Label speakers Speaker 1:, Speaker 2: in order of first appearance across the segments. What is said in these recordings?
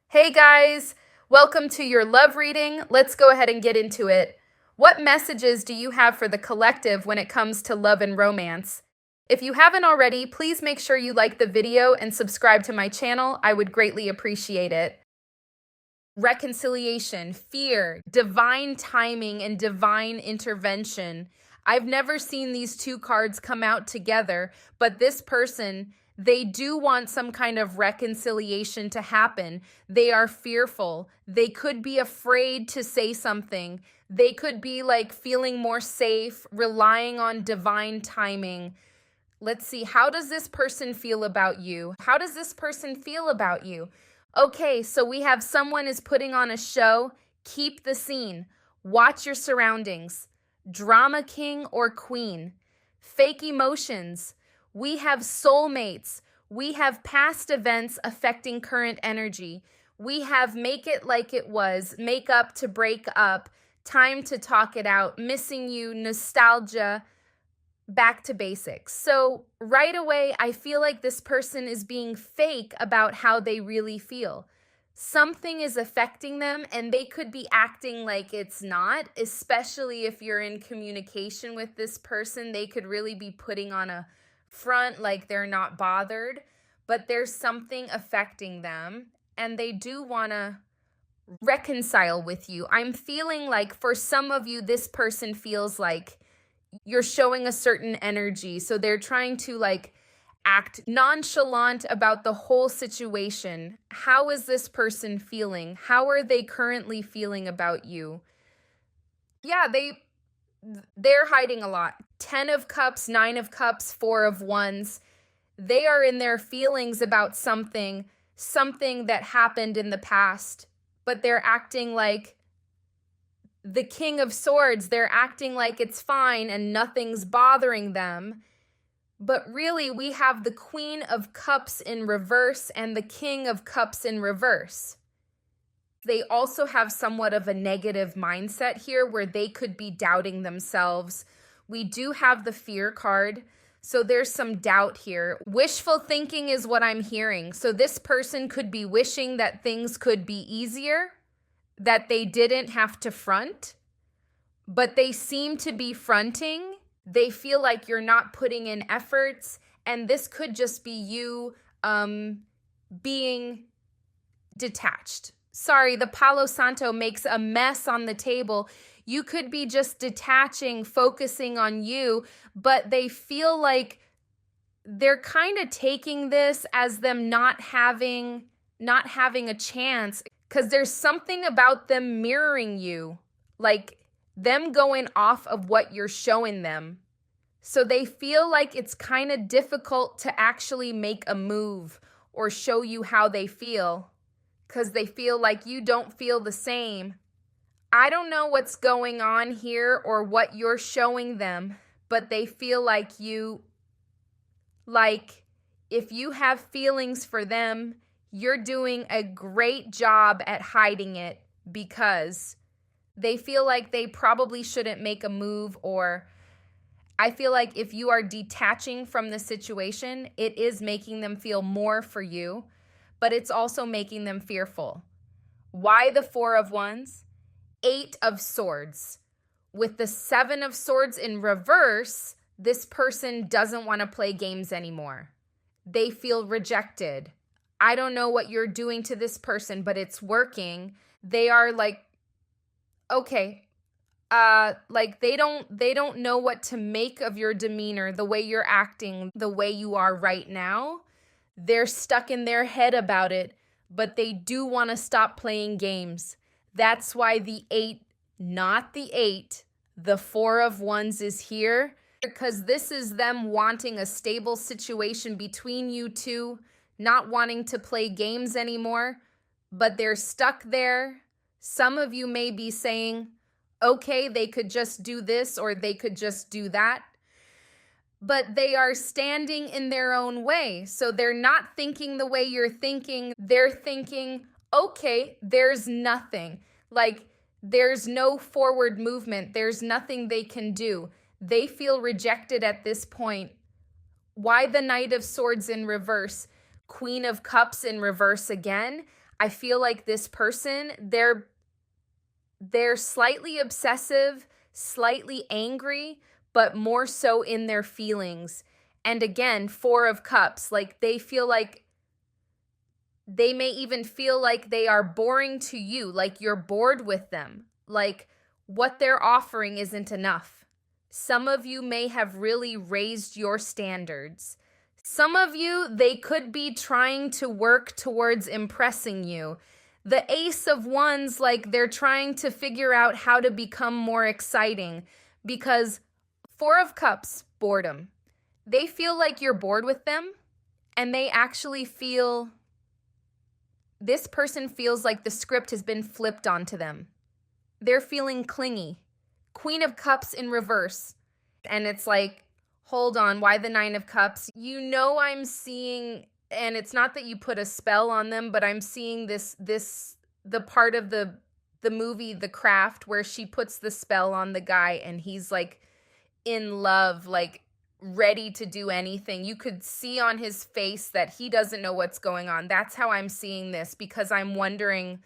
Speaker 1: Hey guys, welcome to your love reading. Let's go ahead and get into it. What messages do you have for the collective when it comes to love and romance? If you haven't already, please make sure you like the video and subscribe to my channel. I would greatly appreciate it. Reconciliation, fear, divine timing, and divine intervention. I've never seen these two cards come out together, but this person, they do want some kind of reconciliation to happen. They are fearful. They could be afraid to say something. They could be like feeling more safe, relying on divine timing. Let's see, how does this person feel about you? How does this person feel about you? Okay, so we have someone is putting on a show. Keep the scene. Watch your surroundings. Drama king or queen. Fake emotions. We have soulmates. We have past events affecting current energy. We have make it like it was, make up to break up, time to talk it out, missing you, nostalgia, back to basics. So right away, I feel like this person is being fake about how they really feel. Something is affecting them and they could be acting like it's not, especially if you're in communication with this person. They could really be putting on a front like they're not bothered, but there's something affecting them and they do want to reconcile with you. I'm feeling like for some of you, this person feels like you're showing a certain energy. So they're trying to like act nonchalant about the whole situation. How is this person feeling? How are they currently feeling about you? Yeah, they're hiding a lot. 10 of Cups, 9 of Cups, 4 of Wands. They are in their feelings about something that happened in the past, but they're acting like the King of Swords. They're acting like it's fine and nothing's bothering them. But really, we have the Queen of Cups in reverse and the King of Cups in reverse. They also have somewhat of a negative mindset here where they could be doubting themselves. We do have the Fear card, so there's some doubt here. Wishful thinking is what I'm hearing. So this person could be wishing that things could be easier, that they didn't have to front, but they seem to be fronting. They feel like you're not putting in efforts, and this could just be you being detached. Sorry, the Palo Santo makes a mess on the table. You could be just detaching, focusing on you, but they feel like they're kind of taking this as them not having a chance, because there's something about them mirroring you, like them going off of what you're showing them. So they feel like it's kind of difficult to actually make a move or show you how they feel, because they feel like you don't feel the same. I don't know what's going on here or what you're showing them, but they feel like if you have feelings for them, you're doing a great job at hiding it, because they feel like they probably shouldn't make a move. Or I feel like if you are detaching from the situation, it is making them feel more for you, but it's also making them fearful. Why the 4 of Wands? 8 of Swords. With the 7 of Swords in reverse, this person doesn't want to play games anymore. They feel rejected. I don't know what you're doing to this person, but it's working. They are like, okay, like they don't know what to make of your demeanor, the way you're acting, the way you are right now. They're stuck in their head about it, but they do want to stop playing games. That's why the 8, not the 8, the 4 of Wands is here, because this is them wanting a stable situation between you two, not wanting to play games anymore, but they're stuck there. Some of you may be saying, okay, they could just do this or they could just do that, but they are standing in their own way. So they're not thinking the way you're thinking. They're thinking, okay, there's nothing. Like, there's no forward movement. There's nothing they can do. They feel rejected at this point. Why the Knight of Swords in reverse? Queen of Cups in reverse again. I feel like this person, they're slightly obsessive, slightly angry, but more so in their feelings. And again, 4 of Cups, like they feel like they may even feel like they are boring to you, like you're bored with them, like what they're offering isn't enough. Some of you may have really raised your standards. Some of you, they could be trying to work towards impressing you. The Ace of Wands, like they're trying to figure out how to become more exciting because 4 of Cups, boredom. They feel like you're bored with them, and they actually feel, this person feels like the script has been flipped onto them. They're feeling clingy. Queen of Cups in reverse. And it's like, hold on, why the 9 of Cups? You know, I'm seeing, and it's not that you put a spell on them, but I'm seeing the part of the movie The Craft where she puts the spell on the guy and he's like in love, like ready to do anything. You could see on his face that he doesn't know what's going on. That's how I'm seeing this, because I'm wondering,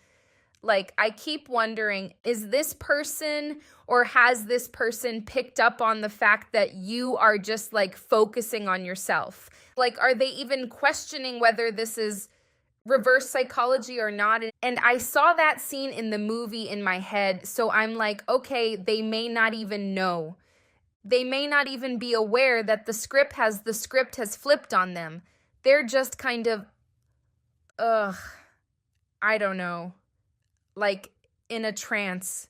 Speaker 1: like, I keep wondering, is this person, or has this person picked up on the fact that you are just like focusing on yourself? Like, are they even questioning whether this is reverse psychology or not? And I saw that scene in the movie in my head. So I'm like, okay, they may not even know. They may not even be aware that the script has flipped on them. They're just kind of, I don't know, like in a trance.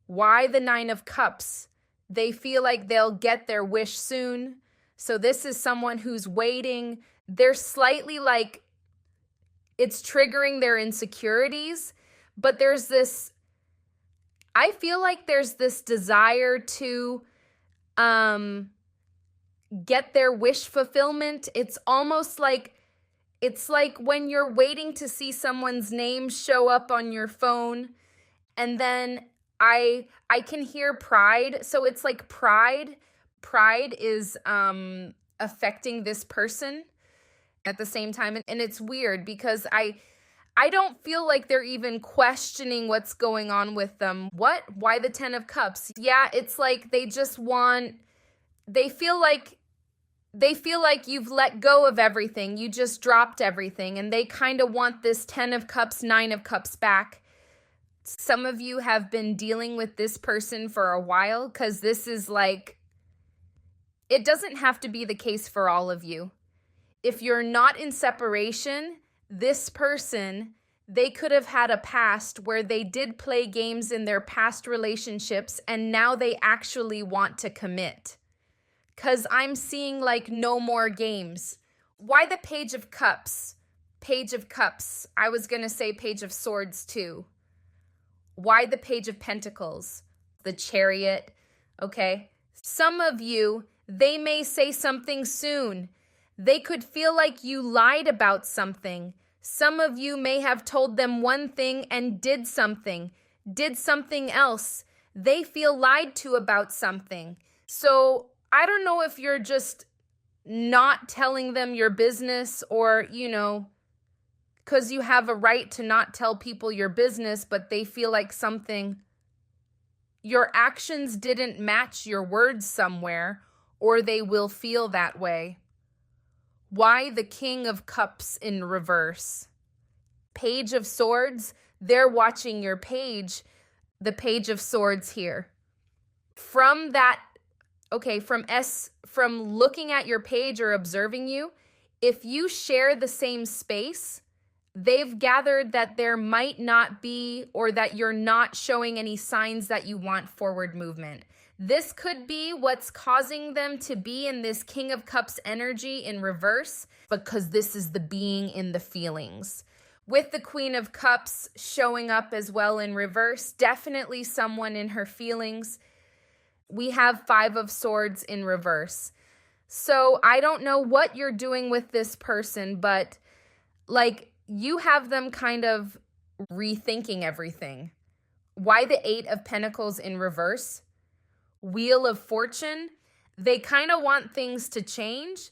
Speaker 1: Why the 9 of Cups? They feel like they'll get their wish soon. So this is someone who's waiting. They're slightly like, it's triggering their insecurities, but there's this, I feel like there's this desire to get their wish fulfillment. It's almost like, it's like when you're waiting to see someone's name show up on your phone, and then I can hear pride. So it's like pride is affecting this person at the same time. And it's weird because I don't feel like they're even questioning what's going on with them. What? Why the 10 of Cups? Yeah, it's like they just want, they feel like you've let go of everything. You just dropped everything, and they kind of want this 10 of Cups, 9 of Cups back. Some of you have been dealing with this person for a while, because this is like, it doesn't have to be the case for all of you. If you're not in separation, this person, they could have had a past where they did play games in their past relationships, and now they actually want to commit. Because I'm seeing like no more games. Why the Page of Cups? Page of Cups. I was going to say Page of Swords too. Why the Page of Pentacles? The Chariot. Okay. Some of you, they may say something soon. They could feel like you lied about something. Some of you may have told them one thing and did something else. They feel lied to about something. So I don't know if you're just not telling them your business, or, you know, because you have a right to not tell people your business, but they feel like something, your actions didn't match your words somewhere, or they will feel that way. Why the King of Cups in reverse? Page of Swords, they're watching your page, the Page of Swords here. From that, okay, from looking at your page or observing you, if you share the same space, they've gathered that there might not be, or that you're not showing any signs that you want forward movement. This could be what's causing them to be in this King of Cups energy in reverse, because this is the being in the feelings. With the Queen of Cups showing up as well in reverse, definitely someone in her feelings. We have 5 of Swords in reverse. So I don't know what you're doing with this person, but like you have them kind of rethinking everything. Why the 8 of Pentacles in reverse? Wheel of Fortune. They kind of want things to change.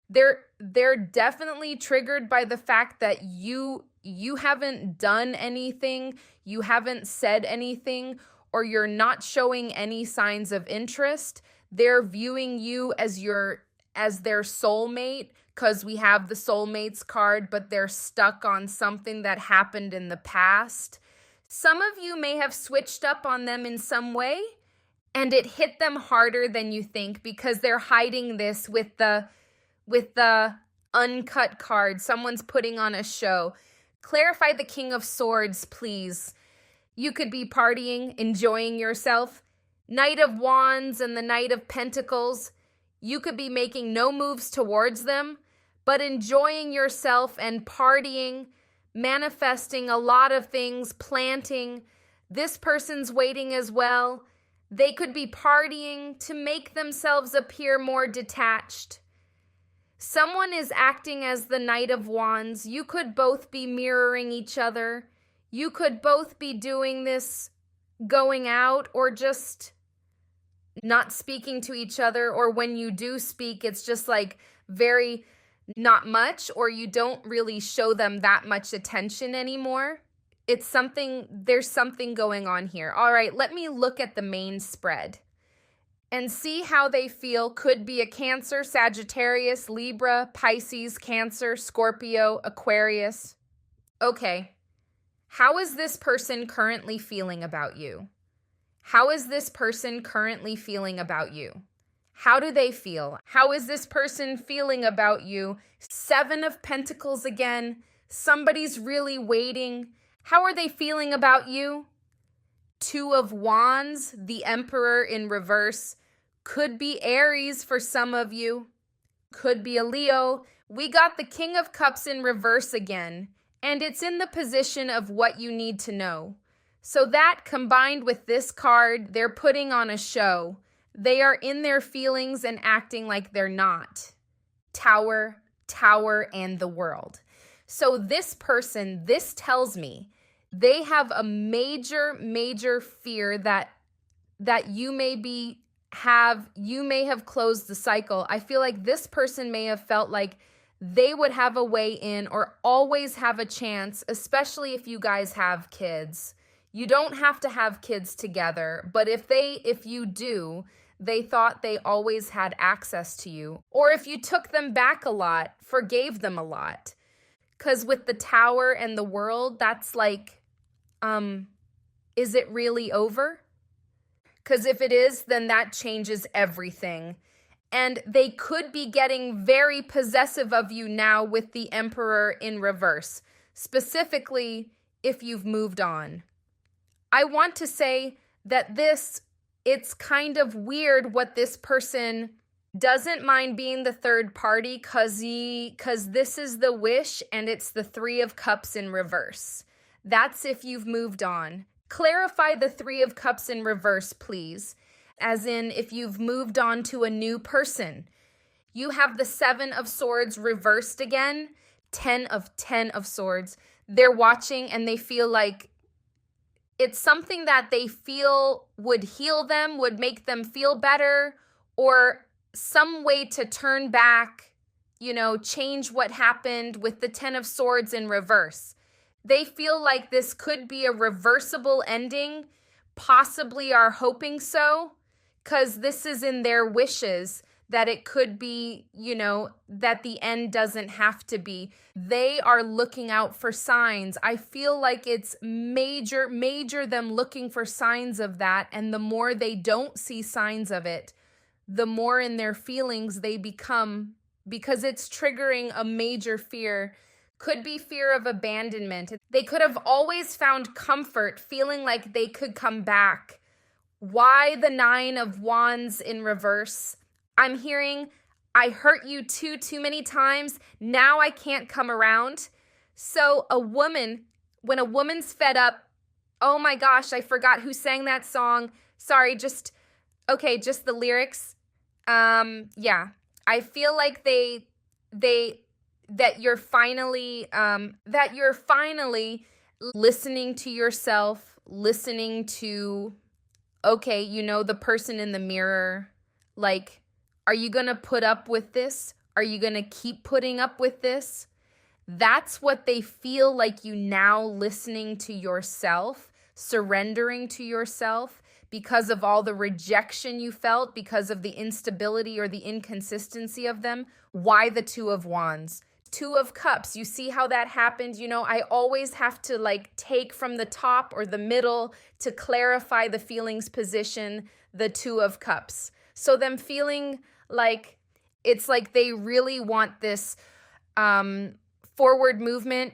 Speaker 1: They're definitely triggered by the fact that you you haven't done anything, you haven't said anything, or you're not showing any signs of interest. They're viewing you as their soulmate, because we have the soulmates card, but they're stuck on something that happened in the past. Some of you may have switched up on them in some way, and it hit them harder than you think because they're hiding this with the uncut card. Someone's putting on a show. Clarify the King of Swords, please. You could be partying, enjoying yourself. Knight of Wands and the Knight of Pentacles. You could be making no moves towards them, but enjoying yourself and partying, manifesting a lot of things, planting. This person's waiting as well. They could be partying to make themselves appear more detached. Someone is acting as the Knight of Wands. You could both be mirroring each other. You could both be doing this, going out, or just not speaking to each other. Or when you do speak, it's just like very not much, or you don't really show them that much attention anymore. It's something, there's something going on here. All right, let me look at the main spread and see how they feel. Could be a Cancer, Sagittarius, Libra, Pisces, Cancer, Scorpio, Aquarius. Okay, how is this person currently feeling about you? How is this person currently feeling about you? How do they feel? How is this person feeling about you? 7 of Pentacles again. Somebody's really waiting. How are they feeling about you? 2 of Wands, the Emperor in reverse. Could be Aries for some of you. Could be a Leo. We got the King of Cups in reverse again, and it's in the position of what you need to know. So that combined with this card, they're putting on a show. They are in their feelings and acting like they're not. Tower, and the World. So this person, this tells me they have a major fear that you may have closed the cycle. I feel like this person may have felt like they would have a way in or always have a chance, especially if you guys have kids. You don't have to have kids together, but if you do, they thought they always had access to you. Or if you took them back a lot, forgave them a lot. Because with the Tower and the World, that's like, is it really over? Because if it is, then that changes everything. And they could be getting very possessive of you now with the Emperor in reverse, specifically if you've moved on. I want to say that it's kind of weird what this person doesn't mind being the third party because this is the Wish and it's the 3 of Cups in reverse. That's if you've moved on. Clarify the 3 of Cups in reverse, please. As in, if you've moved on to a new person. You have the 7 of Swords reversed again. 10 of Swords. They're watching and they feel like it's something that they feel would heal them, would make them feel better, or some way to turn back, change what happened with the 10 of Swords in reverse. They feel like this could be a reversible ending, possibly are hoping so, because this is in their wishes that it could be, that the end doesn't have to be. They are looking out for signs. I feel like it's major them looking for signs of that, and the more they don't see signs of it, the more in their feelings they become, because it's triggering a major fear. Could be fear of abandonment. They could have always found comfort, feeling like they could come back. Why the 9 of Wands in reverse? I'm hearing, I hurt you too many times. Now I can't come around. So when a woman's fed up, oh my gosh, I forgot who sang that song. Sorry, just the lyrics. Yeah, I feel like that you're finally listening to yourself, listening to, the person in the mirror, like, are you going to put up with this? Are you going to keep putting up with this? That's what they feel like you now listening to yourself, surrendering to yourself because of all the rejection you felt, because of the instability or the inconsistency of them. Why the Two of Wands? Two of Cups, you see how that happened? You know, I always have to like take from the top or the middle to clarify the feelings position, the Two of Cups. So them feeling like it's like they really want this forward movement.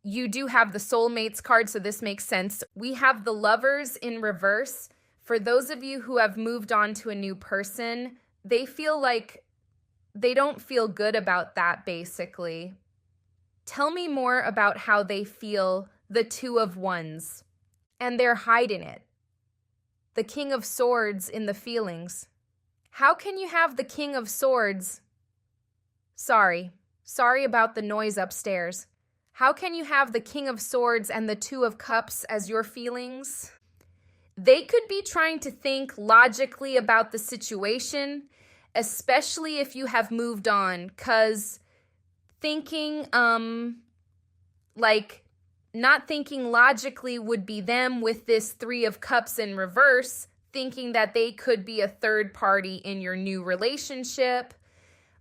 Speaker 1: You do have the soulmates card, so this makes sense. We have the Lovers in reverse. For those of you who have moved on to a new person, they feel like they don't feel good about that, basically. Tell me more about how they feel the Two of Wands, and they're hiding it. The King of Swords in the feelings. How can you have the King of Swords? Sorry about the noise upstairs. How can you have the King of Swords and the Two of Cups as your feelings? They could be trying to think logically about the situation, especially if you have moved on, because thinking, like, not thinking logically would be them with this Three of Cups in reverse, thinking that they could be a third party in your new relationship.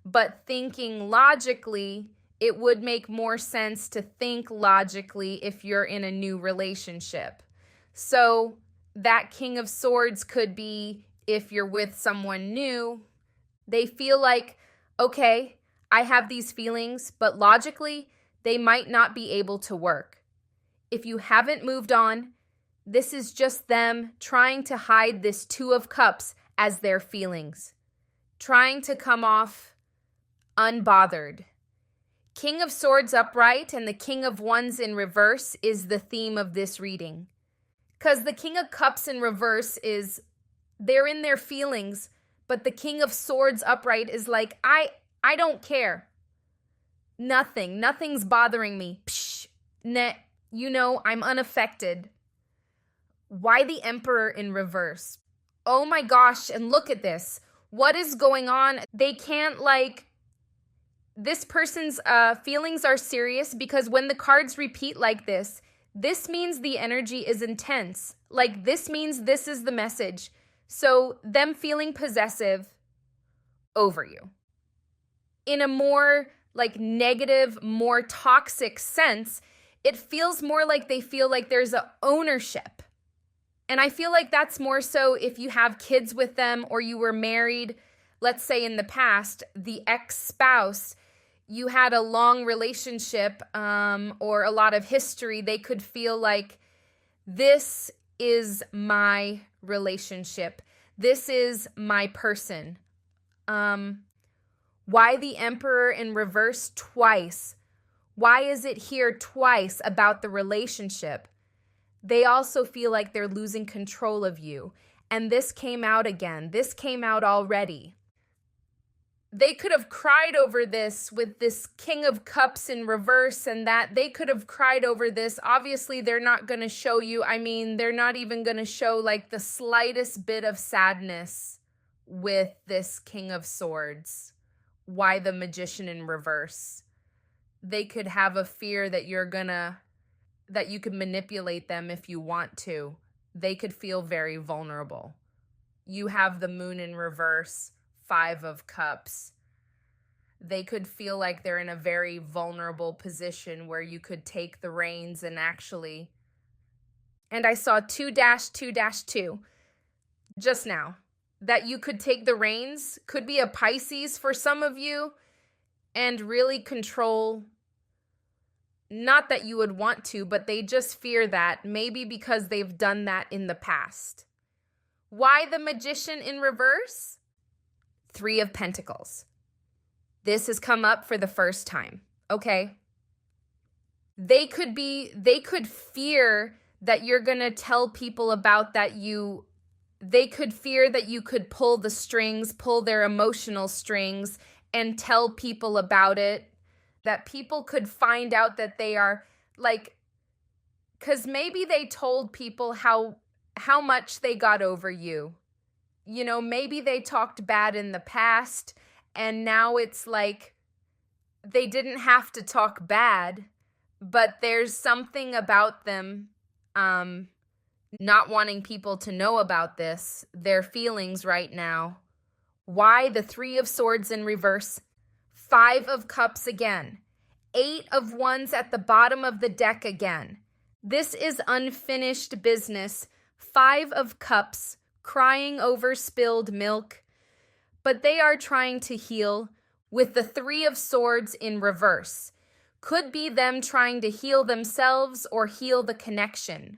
Speaker 1: But thinking logically, it would make more sense to think logically if you're in a new relationship. So that King of Swords could be if you're with someone new. They feel like, okay, I have these feelings, but logically, they might not be able to work. If you haven't moved on, this is just them trying to hide this Two of Cups as their feelings, trying to come off unbothered. King of Swords upright and the King of Wands in reverse is the theme of this reading. Because the King of Cups in reverse is, they're in their feelings, but the King of Swords upright is like, I don't care. Nothing's bothering me. Psh, you know, I'm unaffected. Why the Emperor in reverse? Oh my gosh, and look at this. What is going on? They can't this person's feelings are serious because when the cards repeat like this means the energy is intense. Like, this means this is the message. So them feeling possessive over you. In a more negative, more toxic sense, it feels more like they feel like there's a ownership. And I feel like that's more so if you have kids with them or you were married, let's say in the past, the ex-spouse, you had a long relationship or a lot of history, they could feel like this is my relationship. This is my person. Why the Emperor in reverse twice? Why is it here twice about the relationship? They also feel like they're losing control of you. And this came out again. This came out already. They could have cried over this with this King of Cups in reverse and that. They could have cried over this. Obviously, they're not going to show you. I mean, they're not even going to show like the slightest bit of sadness with this King of Swords. Why the Magician in reverse? They could have a fear that that you could manipulate them if you want to. They could feel very vulnerable. You have the Moon in reverse. Five of Cups. They could feel like they're in a very vulnerable position where you could take the reins and actually. And I saw 2-2-2 just now. That you could take the reins. Could be a Pisces for some of you. And really control. Not that you would want to, but they just fear that. Maybe because they've done that in the past. Why the Magician in reverse? Three of Pentacles. This has come up for the first time, okay? They could fear that you're going to tell people about that they could fear that you could pull the strings, pull their emotional strings and tell people about it, that people could find out that they are because maybe they told people how much they got over you. You know, maybe they talked bad in the past and now it's like they didn't have to talk bad, but there's something about them not wanting people to know about this, their feelings right now. Why the Three of Swords in reverse, Five of Cups again, Eight of Wands at the bottom of the deck again. This is unfinished business. Five of Cups, crying over spilled milk, but they are trying to heal with the Three of Swords in reverse. Could be them trying to heal themselves or heal the connection,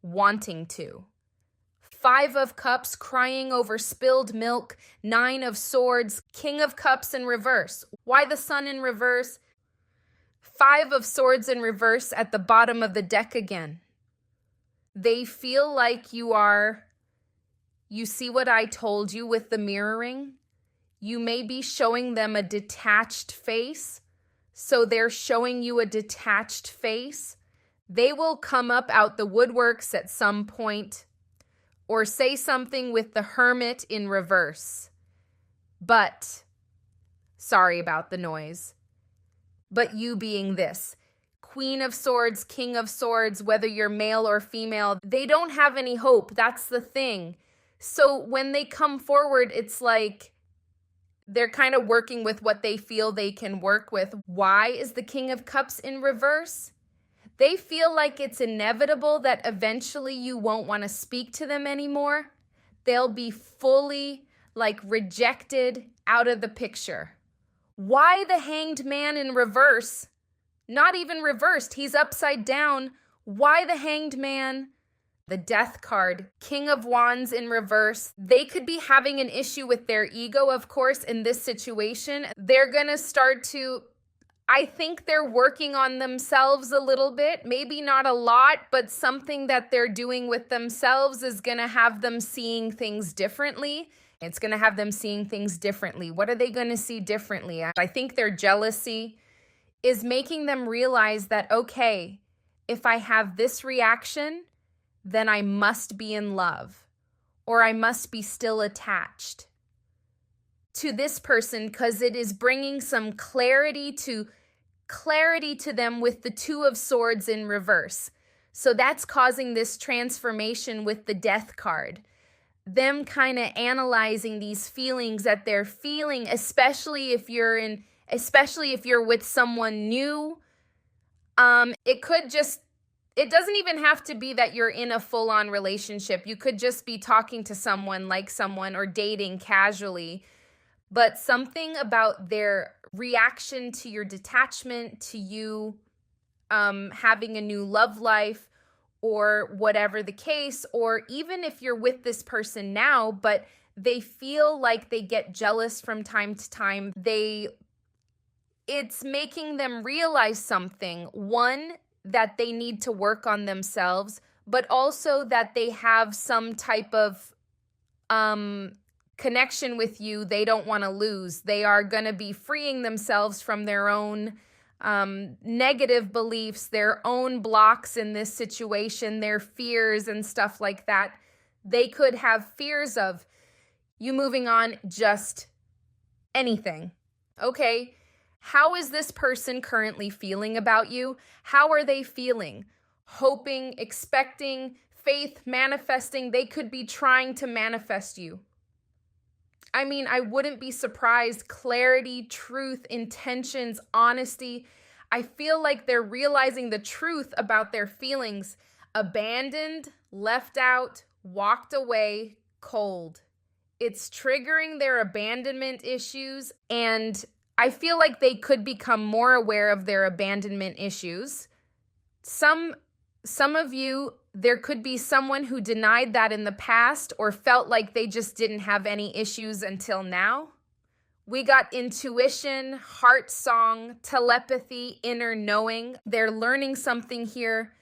Speaker 1: wanting to. Five of Cups, crying over spilled milk. Nine of Swords, King of Cups in reverse. Why the Sun in reverse? Five of Swords in reverse at the bottom of the deck again. They feel like you see what I told you with the mirroring? You may be showing them a detached face, so they're showing you a detached face. They will come up out the woodworks at some point or say something with the Hermit in reverse. But, sorry about the noise, but you being this, Queen of Swords, King of Swords, whether you're male or female, they don't have any hope. That's the thing. So when they come forward, it's like they're kind of working with what they feel they can work with. Why is the King of Cups in reverse? They feel like it's inevitable that eventually you won't want to speak to them anymore. They'll be fully rejected out of the picture. Why the Hanged Man in reverse? Not even reversed. He's upside down. Why the Hanged Man? The Death card, King of Wands in reverse. They could be having an issue with their ego, of course, in this situation. They're going to start to, I think they're working on themselves a little bit. Maybe not a lot, but something that they're doing with themselves is going to have them seeing things differently. It's going to have them seeing things differently. What are they going to see differently? I think their jealousy is making them realize that, okay, if I have this reaction, then I must be in love, or I must be still attached to this person, because it is bringing some clarity to them with the Two of Swords in reverse. So that's causing this transformation with the Death card. Them kind of analyzing these feelings that they're feeling, especially if you're with someone new. It doesn't even have to be that you're in a full-on relationship. You could just be talking to someone, like someone, or dating casually. But something about their reaction to your detachment, to you having a new love life, or whatever the case, or even if you're with this person now, but they feel like they get jealous from time to time. It's making them realize something. One, that they need to work on themselves, but also that they have some type of connection with you they don't want to lose. They are going to be freeing themselves from their own negative beliefs, their own blocks in this situation, their fears and stuff like that. They could have fears of you moving on, just anything. Okay. How is this person currently feeling about you? How are they feeling? Hoping, expecting, faith, manifesting. They could be trying to manifest you. I mean, I wouldn't be surprised. Clarity, truth, intentions, honesty. I feel like they're realizing the truth about their feelings. Abandoned, left out, walked away, cold. It's triggering their abandonment issues, and I feel like they could become more aware of their abandonment issues. Some of you, there could be someone who denied that in the past or felt like they just didn't have any issues until now. We got intuition, heart song, telepathy, inner knowing. They're learning something here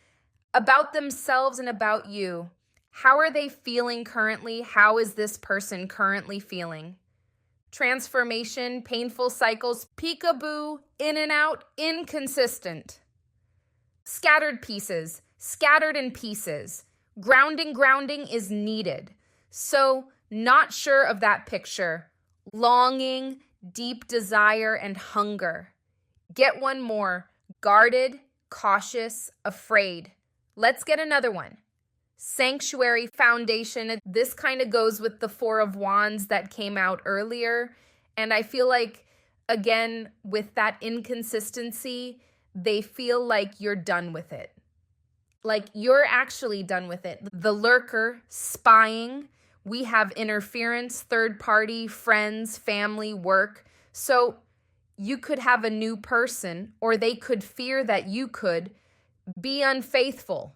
Speaker 1: about themselves and about you. How are they feeling currently? How is this person currently feeling? Transformation, painful cycles, peekaboo, in and out, inconsistent. Scattered pieces, scattered in pieces. Grounding is needed. So, not sure of that picture. Longing, deep desire, and hunger. Get one more. Guarded, cautious, afraid. Let's get another one. Sanctuary, foundation. This kind of goes with the Four of Wands that came out earlier. And I feel like, again, with that inconsistency, they feel like you're done with it. Like you're actually done with it. The lurker, spying. We have interference, third party, friends, family, work. So you could have a new person, or they could fear that you could be unfaithful.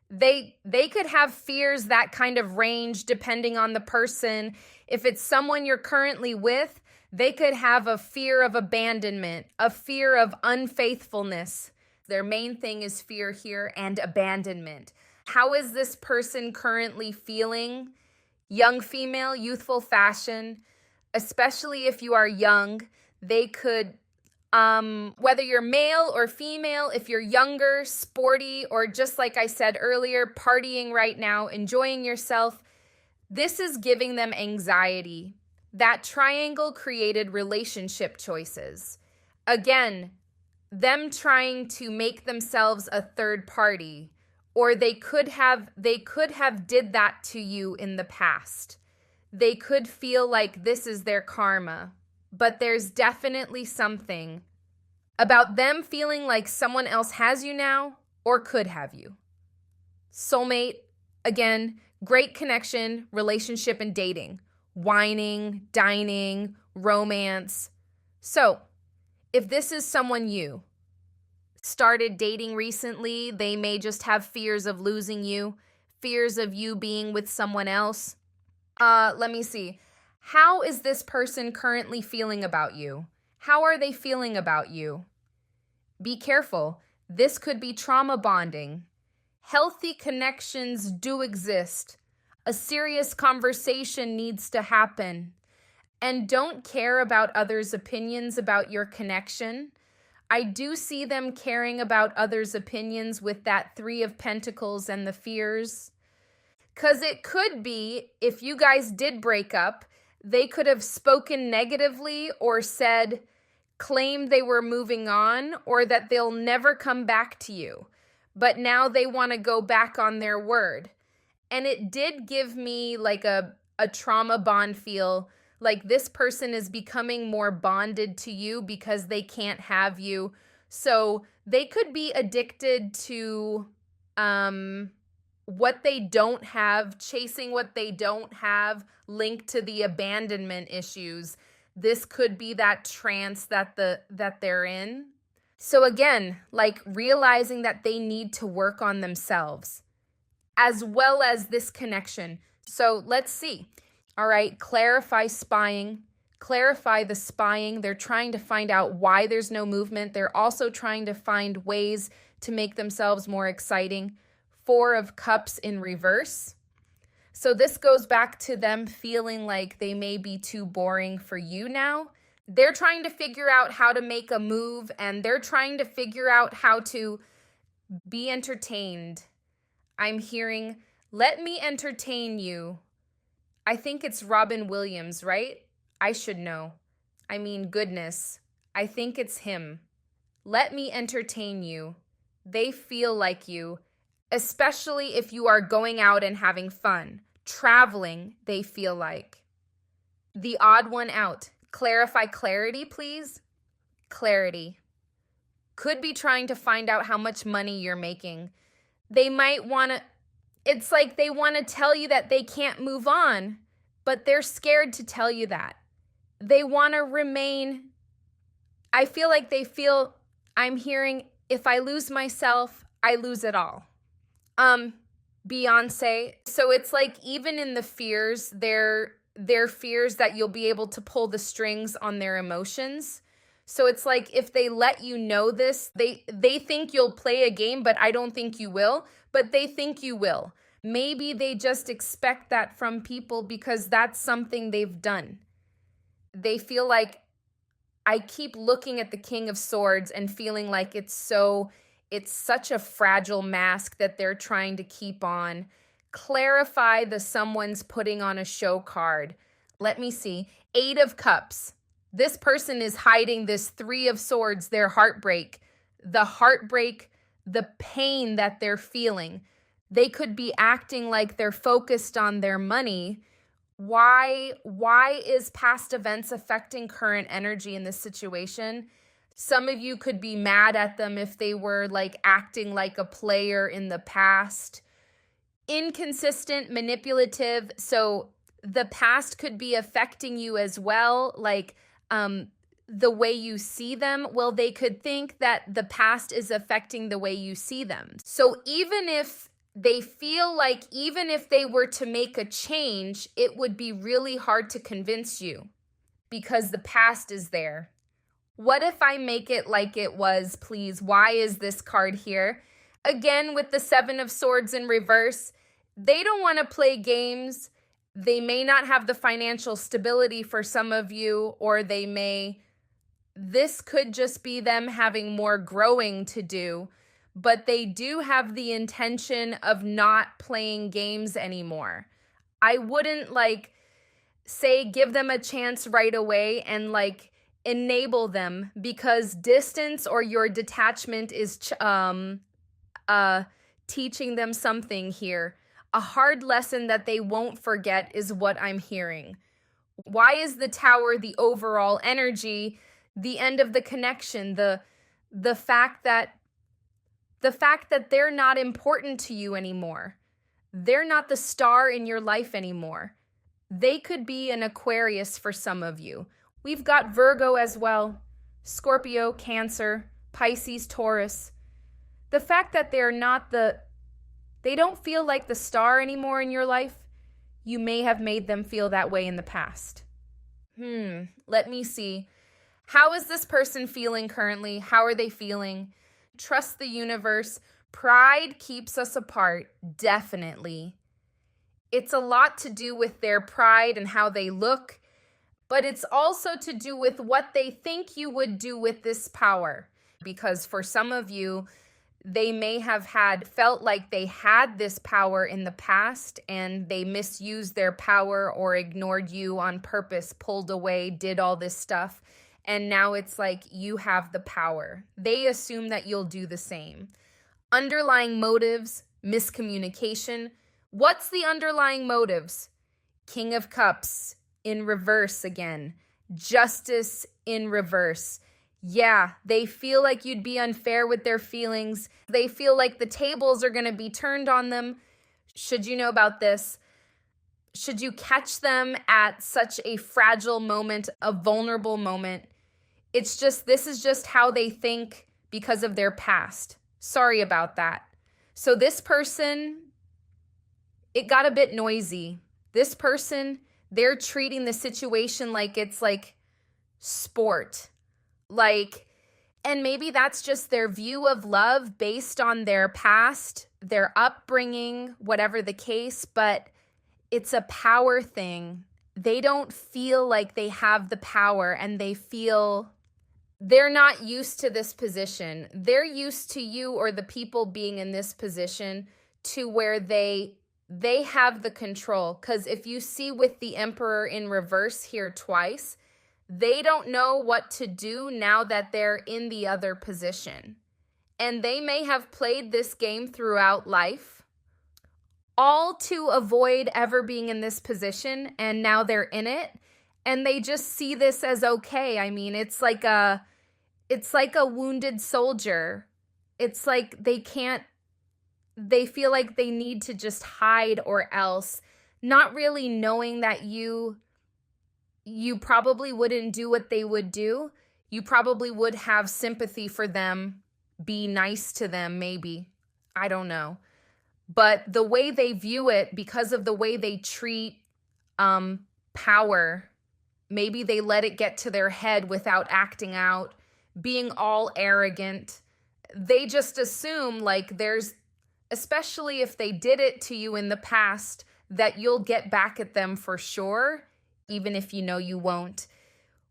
Speaker 1: They could have fears that kind of range depending on the person. If it's someone you're currently with, they could have a fear of abandonment, a fear of unfaithfulness. Their main thing is fear here and abandonment. How is this person currently feeling? Young female, youthful fashion, especially if you are young, they could, whether you're male or female, if you're younger, sporty, or just like I said earlier, partying right now, enjoying yourself, this is giving them anxiety. That triangle created relationship choices. Again, them trying to make themselves a third party, or they could have did that to you in the past. They could feel like this is their karma, but there's definitely something about them feeling like someone else has you now or could have you. Soulmate, again, great connection, relationship, and dating. Whining, dining, romance. So, if this is someone you started dating recently, they may just have fears of losing you, fears of you being with someone else. Let me see. How is this person currently feeling about you? How are they feeling about you? Be careful. This could be trauma bonding. Healthy connections do exist. A serious conversation needs to happen. And don't care about others' opinions about your connection. I do see them caring about others' opinions with that Three of Pentacles and the fears. Because it could be, if you guys did break up, they could have spoken negatively or said, claimed they were moving on or that they'll never come back to you. But now they want to go back on their word. And it did give me like a trauma bond feel, like this person is becoming more bonded to you because they can't have you. So they could be addicted to what they don't have, chasing what they don't have, linked to the abandonment issues. This could be that trance that they're in. So again, like realizing that they need to work on themselves, as well as this connection. So let's see. All right, clarify spying. Clarify the spying. They're trying to find out why there's no movement. They're also trying to find ways to make themselves more exciting. Four of Cups in reverse. So this goes back to them feeling like they may be too boring for you now. They're trying to figure out how to make a move, and they're trying to figure out how to be entertained. I'm hearing, let me entertain you. I think it's Robin Williams, right? I should know. I mean, goodness. I think it's him. Let me entertain you. They feel like you, especially if you are going out and having fun. Traveling, they feel like. The odd one out. Clarify clarity, please. Clarity. Could be trying to find out how much money you're making. They might want to, it's like they want to tell you that they can't move on, but they're scared to tell you that. They want to remain, I feel like they feel, I'm hearing, if I lose myself, I lose it all. Beyonce. So it's like even in the fears, they're fears that you'll be able to pull the strings on their emotions. So it's like if they let you know this, they think you'll play a game, but I don't think you will, but they think you will. Maybe they just expect that from people because that's something they've done. They feel like, I keep looking at the King of Swords and feeling like it's such a fragile mask that they're trying to keep on. Clarify the someone's putting on a show card. Let me see. 8 of Cups. This person is hiding this Three of Swords, their heartbreak, the pain that they're feeling. They could be acting like they're focused on their money. Why is past events affecting current energy in this situation? Some of you could be mad at them if they were like acting like a player in the past. Inconsistent, manipulative. So the past could be affecting you as well. Like the way you see them. Well, they could think that the past is affecting the way you see them. So even if they feel like even if they were to make a change, it would be really hard to convince you because the past is there. What if I make it like it was, please? Why is this card here? Again, with the Seven of Swords in reverse, they don't want to play games. They may not have the financial stability for some of you, or this could just be them having more growing to do, but they do have the intention of not playing games anymore. I wouldn't say give them a chance right away and enable them, because distance or your detachment is teaching them something here. A hard lesson that they won't forget is what I'm hearing. Why is the Tower the overall energy, the end of the connection, the fact that they're not important to you anymore? They're not the star in your life anymore. They could be an Aquarius for some of you. We've got Virgo as well, Scorpio, Cancer, Pisces, Taurus. The fact that they don't feel like the star anymore in your life, you may have made them feel that way in the past. Let me see. How is this person feeling currently? How are they feeling? Trust the universe. Pride keeps us apart, definitely. It's a lot to do with their pride and how they look, but it's also to do with what they think you would do with this power. Because for some of you, they may have felt like they had this power in the past and they misused their power or ignored you on purpose, pulled away, did all this stuff. And now it's like you have the power. They assume that you'll do the same. Underlying motives, miscommunication. What's the underlying motives? King of Cups in reverse again. Justice in reverse. Yeah, they feel like you'd be unfair with their feelings. They feel like the tables are going to be turned on them. Should you know about this? Should you catch them at such a fragile moment, a vulnerable moment? This is just how they think because of their past. Sorry about that. So this person, it got a bit noisy. This person, they're treating the situation like it's like sport. And maybe that's just their view of love based on their past, their upbringing, whatever the case, but it's a power thing. They don't feel like they have the power, and they feel they're not used to this position. They're used to you or the people being in this position to where they have the control. Because if you see with the Emperor in reverse here twice, they don't know what to do now that they're in the other position. And they may have played this game throughout life, all to avoid ever being in this position, and now they're in it, and they just see this as okay. I mean, it's like a wounded soldier. It's like they feel like they need to just hide or else, not really knowing that you probably wouldn't do what they would do. You probably would have sympathy for them, be nice to them, maybe. I don't know. But the way they view it, because of the way they treat power, maybe they let it get to their head without acting out, being all arrogant. They just assume especially if they did it to you in the past, that you'll get back at them for sure, even if you know you won't.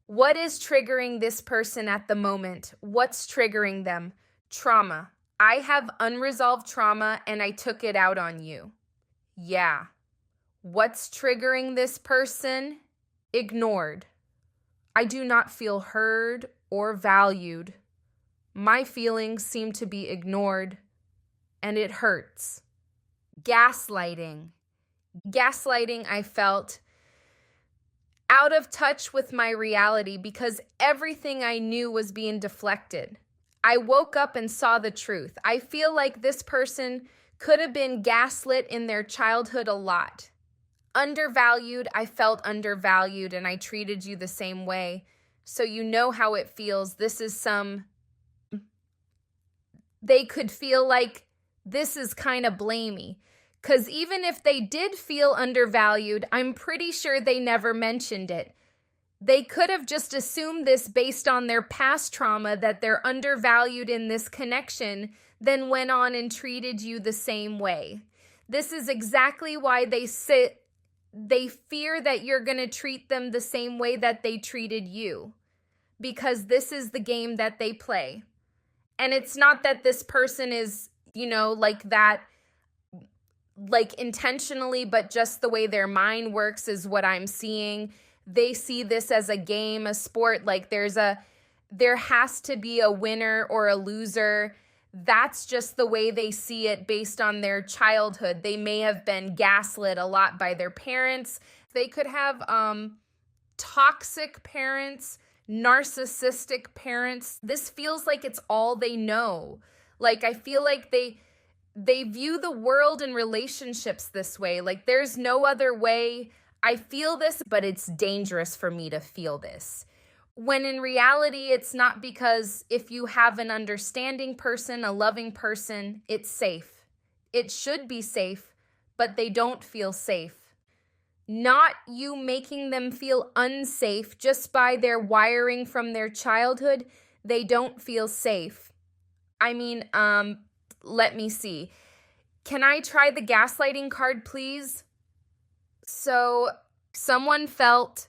Speaker 1: What is triggering this person at the moment? What's triggering them? Trauma. I have unresolved trauma and I took it out on you. Yeah. What's triggering this person? Ignored. I do not feel heard or valued. My feelings seem to be ignored, and it hurts. Gaslighting. Gaslighting, I felt out of touch with my reality because everything I knew was being deflected. I woke up and saw the truth. I feel like this person could have been gaslit in their childhood a lot. Undervalued, I felt undervalued and I treated you the same way. So you know how it feels. They could feel like this is kind of blamey. Because even if they did feel undervalued, I'm pretty sure they never mentioned it. They could have just assumed this based on their past trauma, that they're undervalued in this connection, then went on and treated you the same way. This is exactly why they fear that you're going to treat them the same way that they treated you, because this is the game that they play. And it's not that this person is, like that, like intentionally, but just the way their mind works is what I'm seeing. They see this as a game, a sport, like there has to be a winner or a loser. That's just the way they see it based on their childhood. They may have been gaslit a lot by their parents. They could have toxic parents, narcissistic parents. This feels like it's all they know. Like, I feel like they view the world and relationships this way. Like, there's no other way. I feel this, but it's dangerous for me to feel this. When in reality, it's not, because if you have an understanding person, a loving person, it's safe. It should be safe, but they don't feel safe. Not you making them feel unsafe just by their wiring from their childhood. They don't feel safe. I mean, let me see. Can I try the gaslighting card, please? So someone could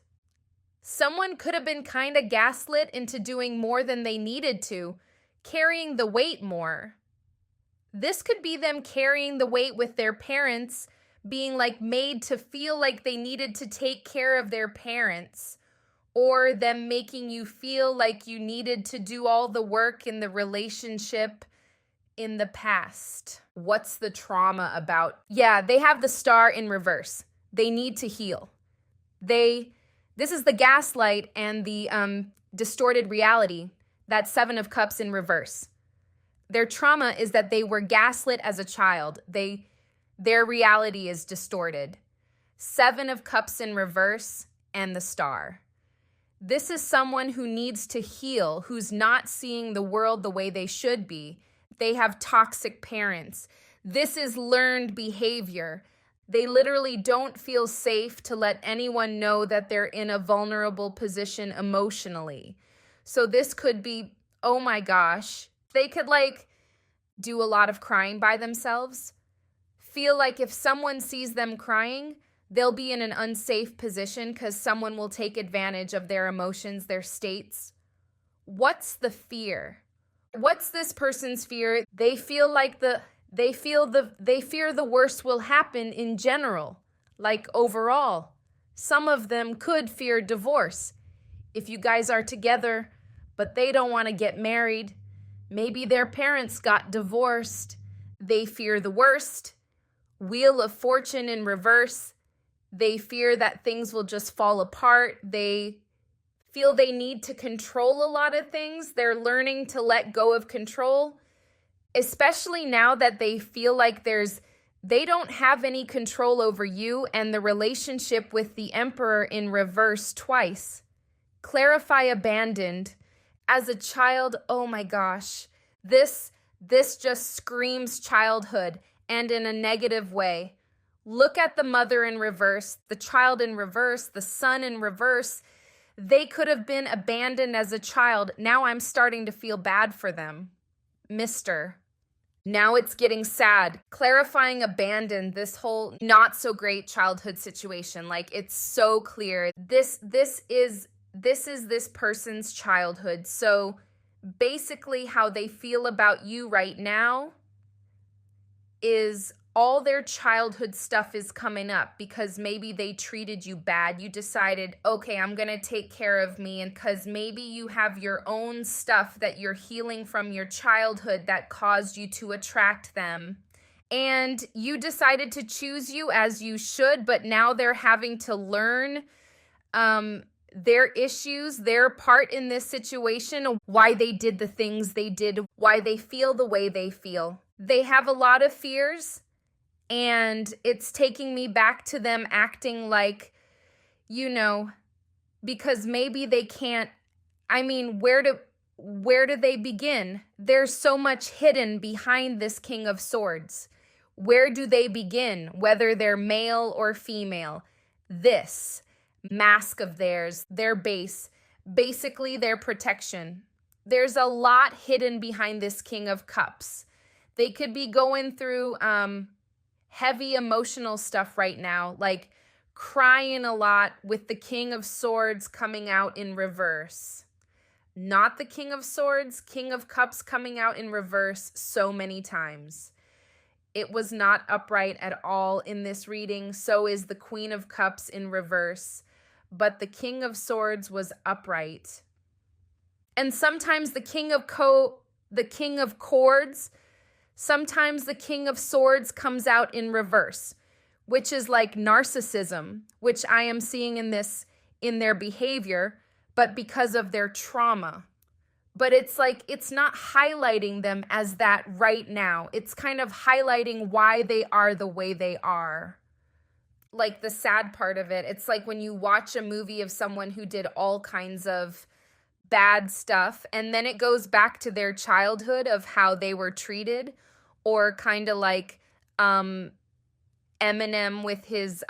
Speaker 1: have been kind of gaslit into doing more than they needed to, carrying the weight more. This could be them carrying the weight with their parents, being like made to feel like they needed to take care of their parents, or them making you feel like you needed to do all the work in the relationship in the past. What's the trauma about? Yeah, they have the star in reverse. They need to heal. This is the gaslight and the distorted reality, that 7 of Cups in reverse. Their trauma is that they were gaslit as a child. Their reality is distorted. 7 of Cups in reverse and the star. This is someone who needs to heal, who's not seeing the world the way they should be. They have toxic parents. This is learned behavior. They literally don't feel safe to let anyone know that they're in a vulnerable position emotionally. So this could be, oh my gosh, they could do a lot of crying by themselves. Feel like if someone sees them crying, they'll be in an unsafe position because someone will take advantage of their emotions, their states. What's the fear? What's this person's fear? They feel like they fear the worst will happen in general, like overall. Some of them could fear divorce. If you guys are together, but they don't want to get married, maybe their parents got divorced. They fear the worst. Wheel of Fortune in reverse. They fear that things will just fall apart. They feel they need to control a lot of things. They're learning to let go of control, especially now that they feel like they don't have any control over you, and the relationship with the Emperor in reverse twice. Clarify abandoned. As a child, oh my gosh, this just screams childhood, and in a negative way. Look at the mother in reverse, the child in reverse, the son in reverse. They could have been abandoned as a child. Now I'm starting to feel bad for them. Mister. Now it's getting sad. Clarifying abandoned, this whole not so great childhood situation. Like, it's so clear. This is this person's childhood. So basically how they feel about you right now is all their childhood stuff is coming up because maybe they treated you bad. You decided, okay, I'm going to take care of me. And because maybe you have your own stuff that you're healing from your childhood that caused you to attract them. And you decided to choose you as you should, but now they're having to learn their issues, their part in this situation, why they did the things they did, why they feel the way they feel. They have a lot of fears. And it's taking me back to them acting like, you know, because maybe they can't, I mean, where do they begin? There's so much hidden behind this King of Swords. Where do they begin? Whether they're male or female. This mask of theirs, their base, basically their protection. There's a lot hidden behind this King of Cups. They could be going through, heavy emotional stuff right now, like crying a lot with the King of Swords coming out in reverse. Not the King of Swords, King of Cups coming out in reverse so many times. It was not upright at all in this reading. So is the Queen of Cups in reverse. But the King of Swords was upright. And sometimes the King of Cords, sometimes the King of Swords comes out in reverse, which is like narcissism, which I am seeing in their behavior, but because of their trauma. But it's like, it's not highlighting them as that right now. It's kind of highlighting why they are the way they are. Like the sad part of it, it's like when you watch a movie of someone who did all kinds of bad stuff, and then it goes back to their childhood of how they were treated, or kind of like Eminem with his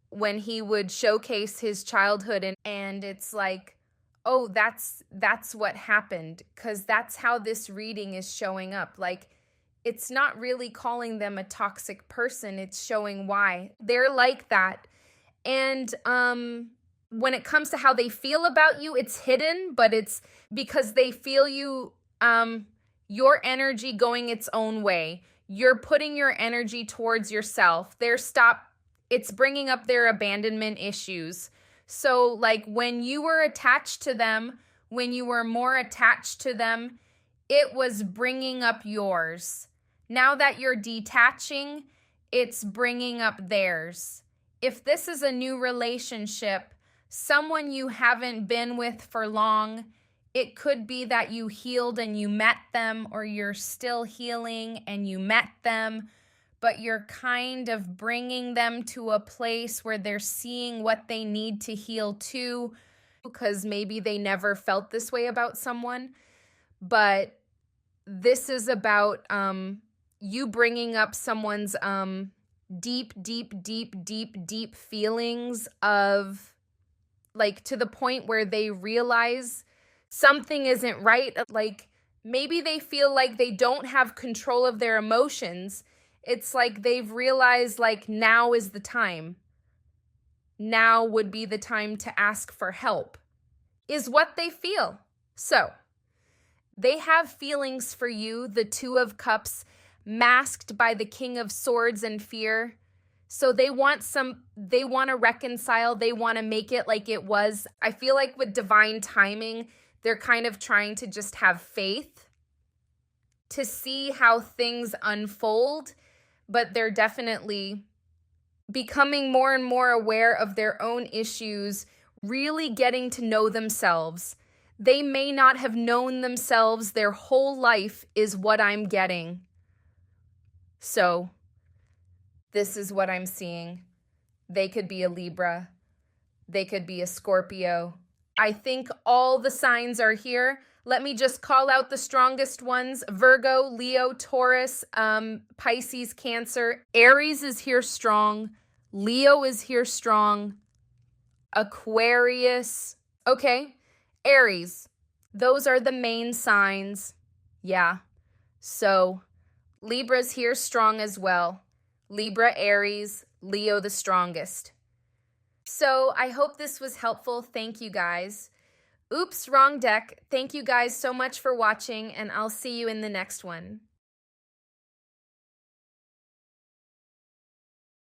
Speaker 1: when he would showcase his childhood, and it's like, oh, that's what happened, because that's how this reading is showing up. Like, it's not really calling them a toxic person, it's showing why they're like that. And when it comes to how they feel about you, it's hidden, but it's because they feel you, your energy going its own way. You're putting your energy towards yourself. It's bringing up their abandonment issues. So like when you were attached to them, when you were more attached to them, it was bringing up yours. Now that you're detaching, it's bringing up theirs. If this is a new relationship, someone you haven't been with for long, it could be that you healed and you met them, or you're still healing and you met them, but you're kind of bringing them to a place where they're seeing what they need to heal too, because maybe they never felt this way about someone. But this is about you bringing up someone's deep feelings of, like, to the point where they realize something isn't right. Like, maybe they feel like they don't have control of their emotions. It's like they've realized, like, now is the time. Now would be the time to ask for help, is what they feel. So, they have feelings for you, the Two of Cups, masked by the King of Swords and fear. So they want to reconcile, they want to make it like it was. I feel like with divine timing, they're kind of trying to just have faith to see how things unfold, but they're definitely becoming more and more aware of their own issues, really getting to know themselves. They may not have known themselves their whole life, is what I'm getting. So, this is what I'm seeing. They could be a Libra. They could be a Scorpio. I think all the signs are here. Let me just call out the strongest ones. Virgo, Leo, Taurus, Pisces, Cancer. Aries is here strong. Leo is here strong. Aquarius. Okay, Aries. Those are the main signs. Yeah. So, Libra's here strong as well. Libra, Aries, Leo the strongest. So I hope this was helpful. Thank you guys. Oops, wrong deck. Thank you guys so much for watching, and I'll see you in the next one.